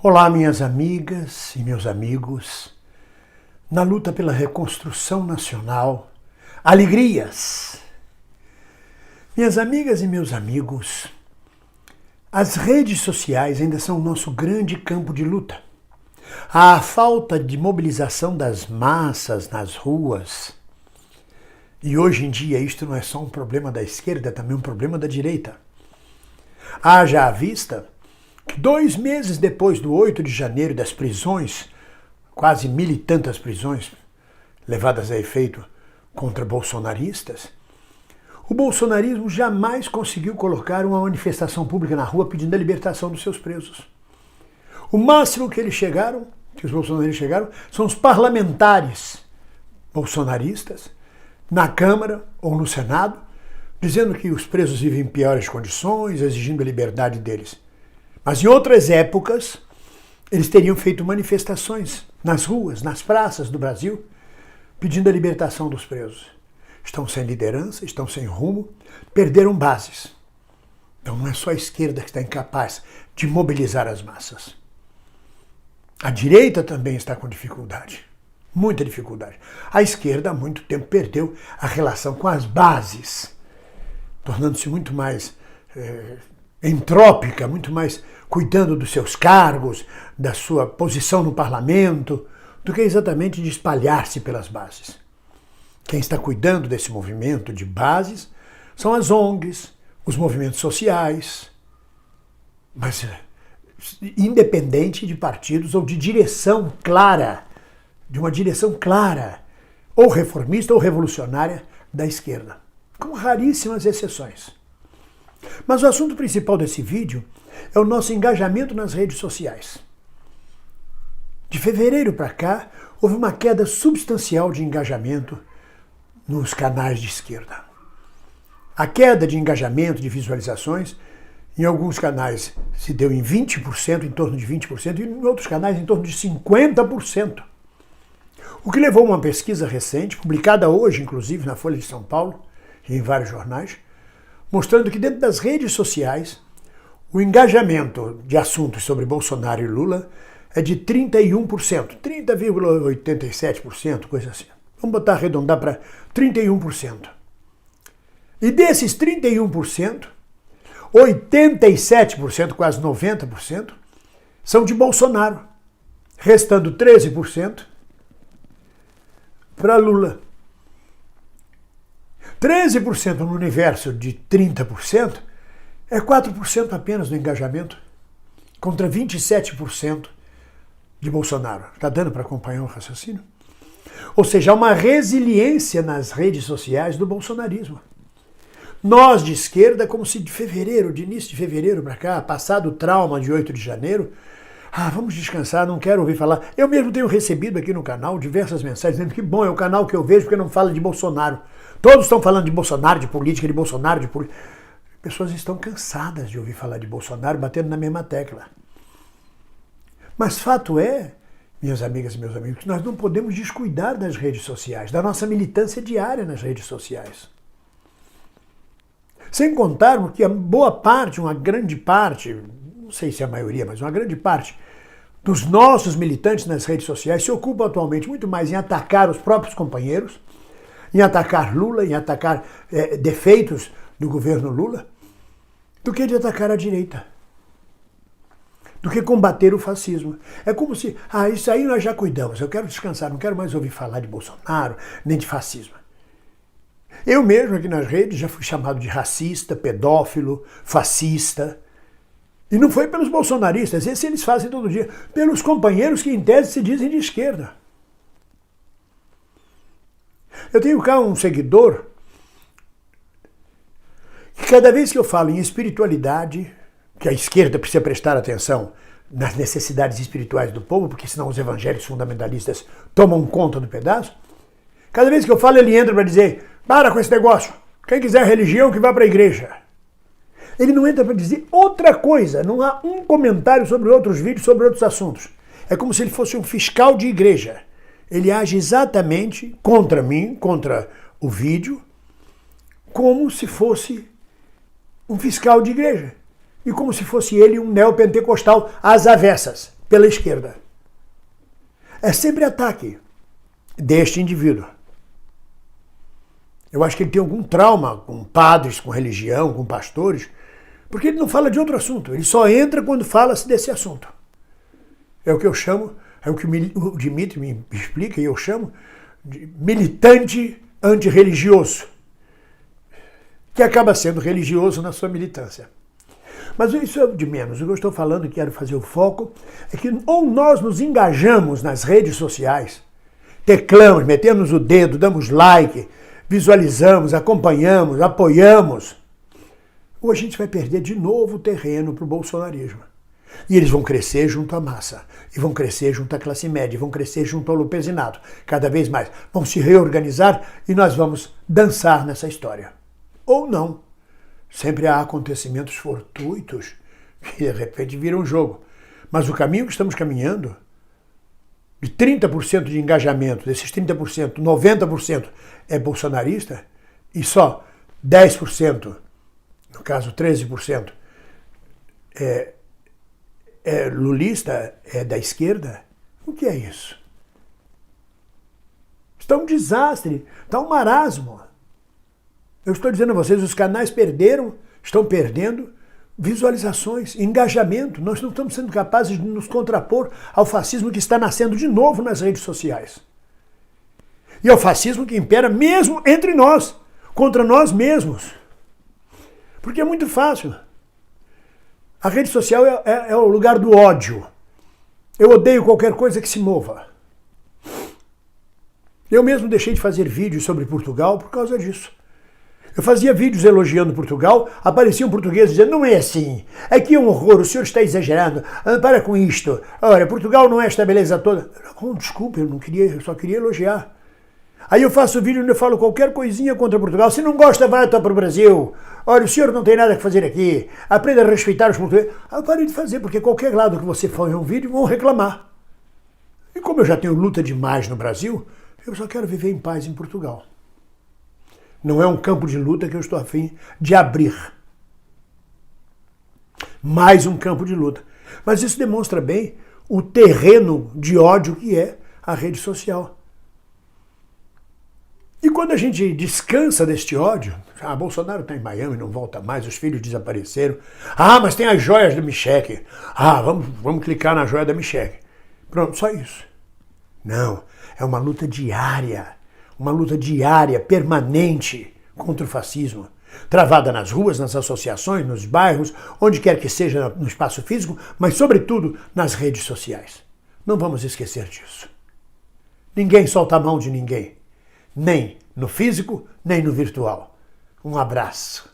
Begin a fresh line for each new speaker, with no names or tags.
Olá, minhas amigas e meus amigos. Na luta pela reconstrução nacional, alegrias! Minhas amigas e meus amigos, as redes sociais ainda são o nosso grande campo de luta. A falta de mobilização das massas nas ruas. E hoje em dia isto não é só um problema da esquerda, é também um problema da direita. Haja à vista que 2 meses depois do 8 de janeiro, das prisões, quase 1.000 e tantas prisões levadas a efeito contra bolsonaristas, o bolsonarismo jamais conseguiu colocar uma manifestação pública na rua pedindo a libertação dos seus presos. O máximo que os bolsonaristas chegaram, são os parlamentares bolsonaristas na Câmara ou no Senado, dizendo que os presos vivem em piores condições, exigindo a liberdade deles. Mas em outras épocas, eles teriam feito manifestações nas ruas, nas praças do Brasil, pedindo a libertação dos presos. Estão sem liderança, estão sem rumo, perderam bases. Então não é só a esquerda que está incapaz de mobilizar as massas. A direita também está com dificuldade, muita dificuldade. A esquerda há muito tempo perdeu a relação com as bases, tornando-se muito mais entrópica, muito mais cuidando dos seus cargos, da sua posição no parlamento, do que exatamente de espalhar-se pelas bases. Quem está cuidando desse movimento de bases são as ONGs, os movimentos sociais, mas independente de partidos ou de direção clara, de uma direção clara, ou reformista ou revolucionária da esquerda, com raríssimas exceções. Mas o assunto principal desse vídeo é o nosso engajamento nas redes sociais. De fevereiro para cá, houve uma queda substancial de engajamento nos canais de esquerda. A queda de engajamento, de visualizações, em alguns canais se deu em 20%, em torno de 20%, e em outros canais em torno de 50%. O que levou a uma pesquisa recente, publicada hoje, inclusive, na Folha de São Paulo e em vários jornais, mostrando que dentro das redes sociais, o engajamento de assuntos sobre Bolsonaro e Lula é de 31%, 30,87%, coisa assim. Vamos botar arredondar para 31%. E desses 31%, 87%, quase 90%, são de Bolsonaro, restando 13% para Lula. 13% no universo de 30% é 4% apenas do engajamento, contra 27% de Bolsonaro. Está dando para acompanhar o raciocínio? Ou seja, há uma resiliência nas redes sociais do bolsonarismo. Nós de esquerda, como se de início de fevereiro para cá, passado o trauma de 8 de janeiro, vamos descansar, não quero ouvir falar. Eu mesmo tenho recebido aqui no canal diversas mensagens dizendo que bom, é o canal que eu vejo porque não fala de Bolsonaro. Todos estão falando de Bolsonaro, de política, de Bolsonaro, de política. Pessoas estão cansadas de ouvir falar de Bolsonaro, batendo na mesma tecla. Mas fato é, minhas amigas e meus amigos, que nós não podemos descuidar das redes sociais, da nossa militância diária nas redes sociais. Sem contarmos que a boa parte, uma grande parte, não sei se é a maioria, mas uma grande parte dos nossos militantes nas redes sociais se ocupam atualmente muito mais em atacar os próprios companheiros, em atacar Lula, em atacar defeitos do governo Lula, do que de atacar a direita, do que combater o fascismo. É como se, isso aí nós já cuidamos, eu quero descansar, não quero mais ouvir falar de Bolsonaro, nem de fascismo. Eu mesmo aqui nas redes já fui chamado de racista, pedófilo, fascista. E não foi pelos bolsonaristas, esse eles fazem todo dia, pelos companheiros que em tese se dizem de esquerda. Eu tenho cá um seguidor que cada vez que eu falo em espiritualidade, que a esquerda precisa prestar atenção nas necessidades espirituais do povo, porque senão os evangélicos fundamentalistas tomam conta do pedaço, cada vez que eu falo ele entra para dizer, para com esse negócio, quem quiser religião que vá para a igreja. Ele não entra para dizer outra coisa, não há um comentário sobre outros vídeos, sobre outros assuntos. É como se ele fosse um fiscal de igreja. Ele age exatamente contra mim, contra o vídeo, como se fosse um fiscal de igreja. E como se fosse ele um neopentecostal às avessas. pela esquerda. É sempre ataque deste indivíduo. Eu acho que ele tem algum trauma com padres, com religião, com pastores, porque ele não fala de outro assunto. Ele só entra quando fala-se desse assunto. É o que eu chamo, é o que o Dimitri me explica e eu chamo de militante antirreligioso, que acaba sendo religioso na sua militância. Mas isso é de menos. O que eu estou falando e quero fazer o foco é que ou nós nos engajamos nas redes sociais, teclamos, metemos o dedo, damos like, visualizamos, acompanhamos, apoiamos, ou a gente vai perder de novo o terreno para o bolsonarismo. E eles vão crescer junto à massa, e vão crescer junto à classe média, e vão crescer junto ao lupesinato, cada vez mais. Vão se reorganizar e nós vamos dançar nessa história. Ou não. Sempre há acontecimentos fortuitos que de repente viram um jogo. Mas o caminho que estamos caminhando, de 30% de engajamento, desses 30%, 90% é bolsonarista e só 10%, no caso 13%, é lulista, é da esquerda. O que é isso? Está um desastre, está um marasmo. Eu estou dizendo a vocês, os canais estão perdendo visualizações, engajamento. Nós não estamos sendo capazes de nos contrapor ao fascismo que está nascendo de novo nas redes sociais. E ao fascismo que impera mesmo entre nós, contra nós mesmos. Porque é muito fácil. A rede social é o lugar do ódio. Eu odeio qualquer coisa que se mova. Eu mesmo deixei de fazer vídeos sobre Portugal por causa disso. Eu fazia vídeos elogiando Portugal, apareciam portugueses dizendo, não é assim, aqui é um horror, o senhor está exagerando, para com isto, olha, Portugal não é esta beleza toda. Desculpa, eu só queria elogiar. Aí eu faço vídeo onde eu falo qualquer coisinha contra Portugal, se não gosta, vai para o Brasil, olha, o senhor não tem nada que fazer aqui, aprenda a respeitar os portugueses. Aí eu parei de fazer, porque qualquer lado que você for em um vídeo, vão reclamar. E como eu já tenho luta demais no Brasil, eu só quero viver em paz em Portugal. Não é um campo de luta que eu estou a fim de abrir. Mais um campo de luta. Mas isso demonstra bem o terreno de ódio que é a rede social. E quando a gente descansa deste ódio, Bolsonaro está em Miami, não volta mais, os filhos desapareceram. Mas tem as joias da Micheque. Vamos clicar na joia da Micheque. Pronto, só isso. Não, é uma luta diária. Uma luta diária, permanente contra o fascismo, travada nas ruas, nas associações, nos bairros, onde quer que seja no espaço físico, mas sobretudo nas redes sociais. Não vamos esquecer disso. Ninguém solta a mão de ninguém, nem no físico, nem no virtual. Um abraço.